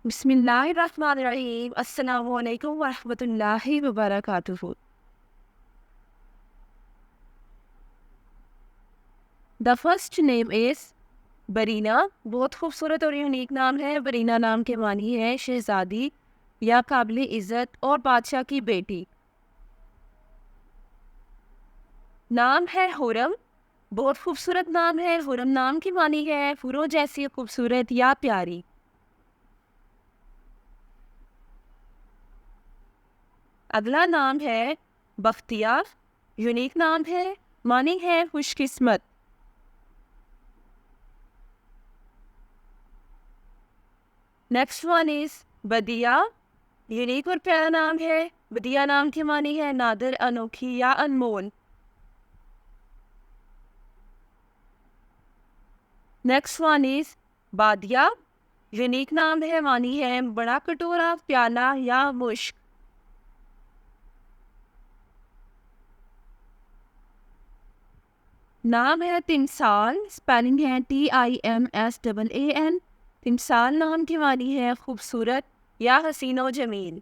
बिस्मिल्लाहिर्रहमानिर्रहीम। अस्सलामु अलैकुम वरहमतुल्लाहि वबरकातुहू। The first name is Barina. बहुत खूबसूरत और यूनिक नाम है। बरीना नाम के मानी है शहज़ादी या काबिल इज़्ज़त और बादशाह की बेटी। नाम है हुरम। बहुत खूबसूरत नाम है। हुरम नाम की मानी है फूलों जैसी खूबसूरत या प्यारी। अगला नाम है बख्तियार। यूनिक नाम है, मानी है खुशकिस्मत। Next one is Badiya. Unique और प्यारा नाम है। बदिया नाम की मानी है नादिर, अनोखी या अनमोल। नेक्स्ट वन इज बादिया। यूनिक नाम है, मानी है बड़ा कटोरा, प्याला या मुश्क। नाम है तिमसाल। स्पेलिंग है TIMSAAN। तिमसाल नाम की मानी है खूबसूरत या हसीनो जमील।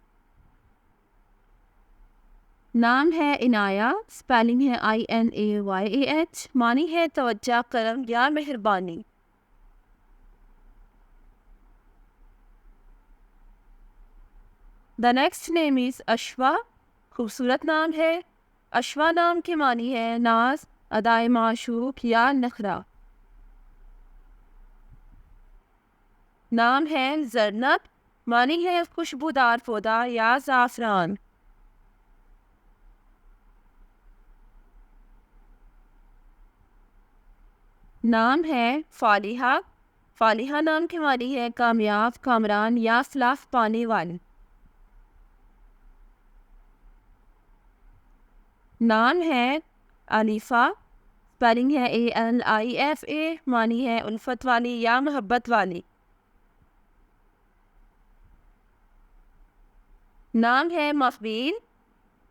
नाम है इनाया। स्पेलिंग है INAYAH। मानी है तवज्जा, करम या मेहरबानी। The next name is Ashwa. खूबसूरत नाम है। अशवा नाम की मानी है नाज, अदाए माशूक या नखरा। नाम है जरनब। मानी है खुशबूदार पौधा या ज़ाफ़रान। नाम है फालिहा। फालिहा नाम की मानी है कामयाब, कामरान या फलाह पाने वाली। नाम है अनीफ़ा। स्पेलिंग है ALIFA। मानी है उल्फत वाली या मोहब्बत वाली। नाम है महवीन।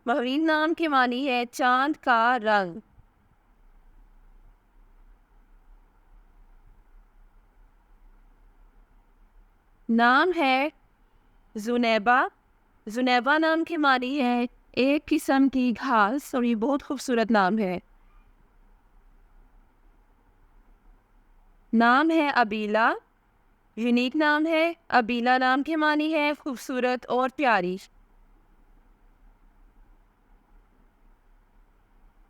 महवीन नाम की मानी है चांद का रंग। नाम है जुनैबा। जुनैबा नाम की मानी है एक किस्म की घास, और ये बहुत खूबसूरत नाम है। नाम है अबीला। यूनिक नाम है। अबीला नाम की मानी है खूबसूरत और प्यारी।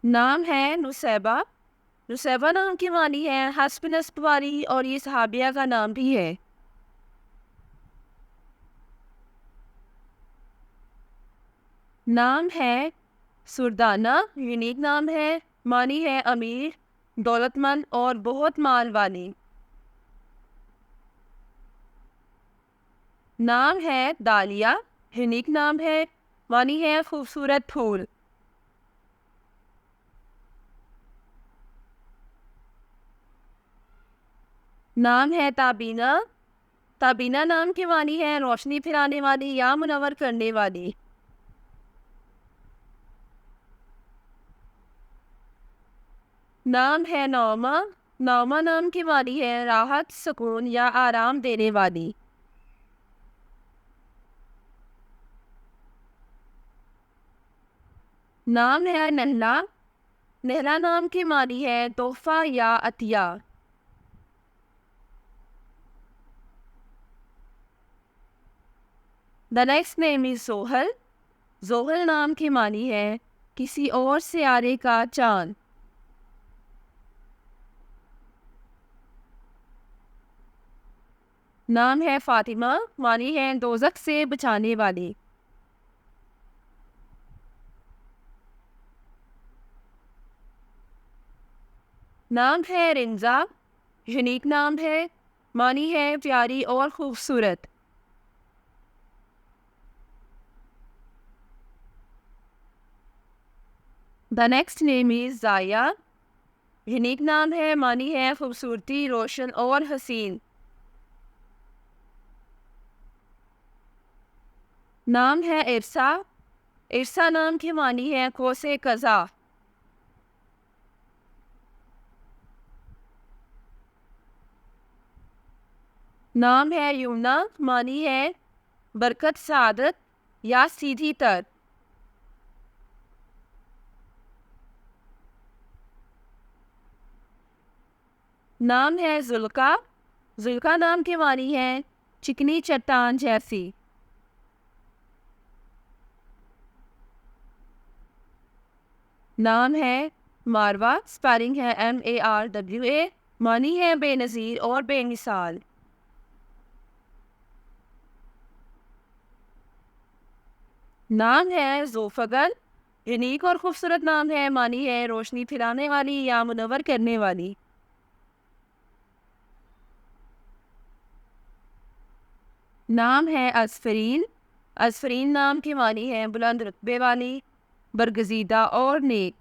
नाम है नुसैबा। नुसैबा नाम की मानी है हस्ब नस्ब वाली, और ये सहाबिया का नाम भी है। नाम है सुरदाना। यूनिक नाम है, मानी है अमीर, दौलतमंद और बहुत माल वाली। नाम है दालिया। यूनिक नाम है, मानी है खूबसूरत फूल। नाम है ताबीना। ताबीना नाम की मानी है रोशनी फैलाने वाली या मुनव्वर करने वाली। नाम है नौमा। नौमा नाम की मानी है राहत, सुकून या आराम देने वाली। नाम है नहला। नहला नाम की मानी है तोहफा या अतिया। The next name is Johal. Johal नाम की मानी है किसी और सियारे का चांद। नाम है फातिमा। मानी है दोजख से बचाने वाली। नाम है रिंजा। यूनिक नाम है, मानी है प्यारी और खूबसूरत। द नेक्स्ट नेम इज जाया। यूनिक नाम है, मानी है खूबसूरती, रोशन और हसीन। नाम है इरसा। इरसा नाम की मानी है कोसे कज़ा। नाम है यमुना, मानी है बरकत, सादत या सीधी तर। नाम है जुल्का, जुल्का नाम के मानी है चिकनी चट्टान जैसी। नाम है मारवा, स्पेलिंग है MARWA, मानी है बेनज़ीर और बेमिसाल। नाम है ज़ोफ़गल, यूनिक और खूबसूरत नाम है, मानी है रोशनी फैलाने वाली या मुनव्वर करने वाली। नाम है असफरीन, असफरीन नाम की मानी है बुलंद रुतबे वाली, बरगजीदा और नेक।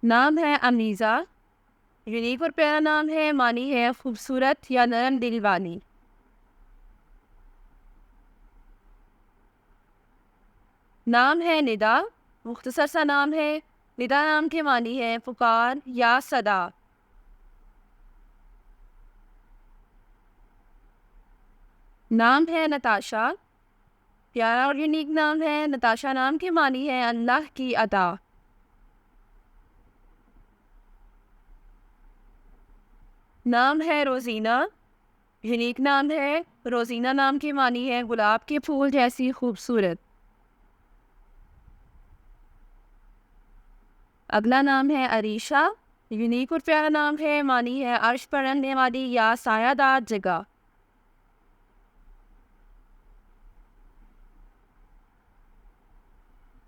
नाम है अमीज़ा, यूनिक और प्यारा नाम है, मानी है खूबसूरत या नरम दिल वाली। नाम है निदा, मुख्तसर सा नाम है, निदा नाम के मानी है पुकार या सदा। नाम है नताशा, प्यारा और यूनिक नाम है, नताशा नाम के मानी है अल्लाह की अता। नाम है रोज़ीना, यूनिक नाम है, रोज़ीना नाम की मानी है गुलाब के फूल जैसी खूबसूरत। अगला नाम है अरीशा, यूनिक और प्यारा नाम है, मानी है अर्श पर रहने वाली या सायादार जगह।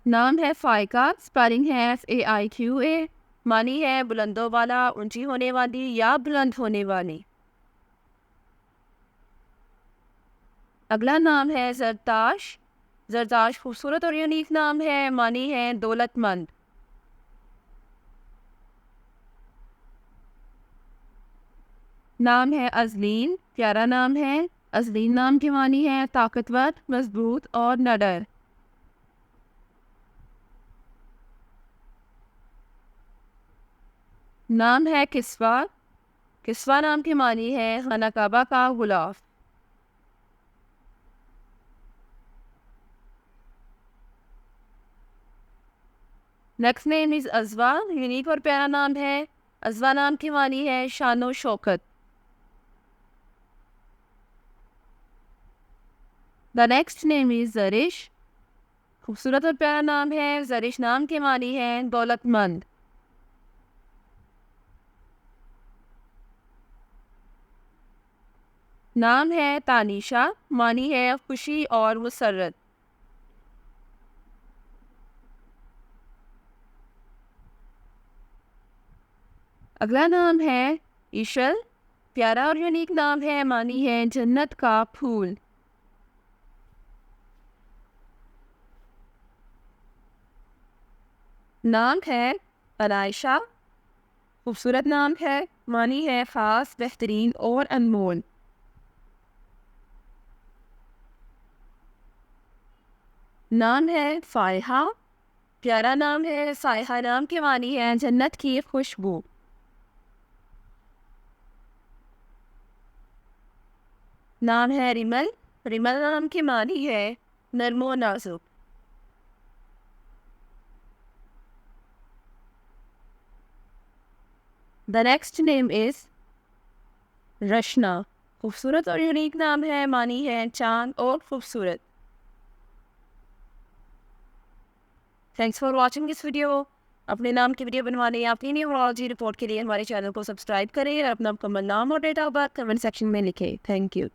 नाम है फ़ाइका, स्पेलिंग है FAIQA, मानी है बुलंदों वाला, ऊंची होने वाली या बुलंद होने वाली। अगला नाम है जरताश, जरताश खूबसूरत और यूनिक नाम है, मानी है दौलतमंद। नाम है अजलीन, प्यारा नाम है, अजलीन नाम की मानी है ताकतवर, मजबूत और नडर। नाम है किस्वा, किस्वा नाम की मानी है खाना काबा का गुलाफ। Next name is Ajwa, unique और प्यारा नाम है, अजवा नाम की मानी है शानो शौकत। The next name is Jarish, खूबसूरत और प्यारा नाम है, जरिश नाम की मानी है दौलतमंद। नाम है तानिशा, मानी है खुशी और मुसर्रत। अगला नाम है ईशल, प्यारा और यूनिक नाम है, मानी है जन्नत का फूल। नाम है अनायशा, खूबसूरत नाम है, मानी है ख़ास, बेहतरीन और अनमोल। नाम है फ़ायहा, प्यारा नाम है, फ़ायहा नाम की मानी है जन्नत की खुशबू। नाम है रिमल, रिमल नाम की मानी है नरमो नाजुक। The next name is Rashna, खूबसूरत और यूनिक नाम है, मानी है चांद और खूबसूरत। Thanks for watching this video. अपने नाम की वीडियो बनवाने या अपनी न्यूमरोलॉजी रिपोर्ट के लिए हमारे चैनल को सब्सक्राइब करें और अपना मुकम्मल नाम और date of birth comment section में लिखें। Thank you.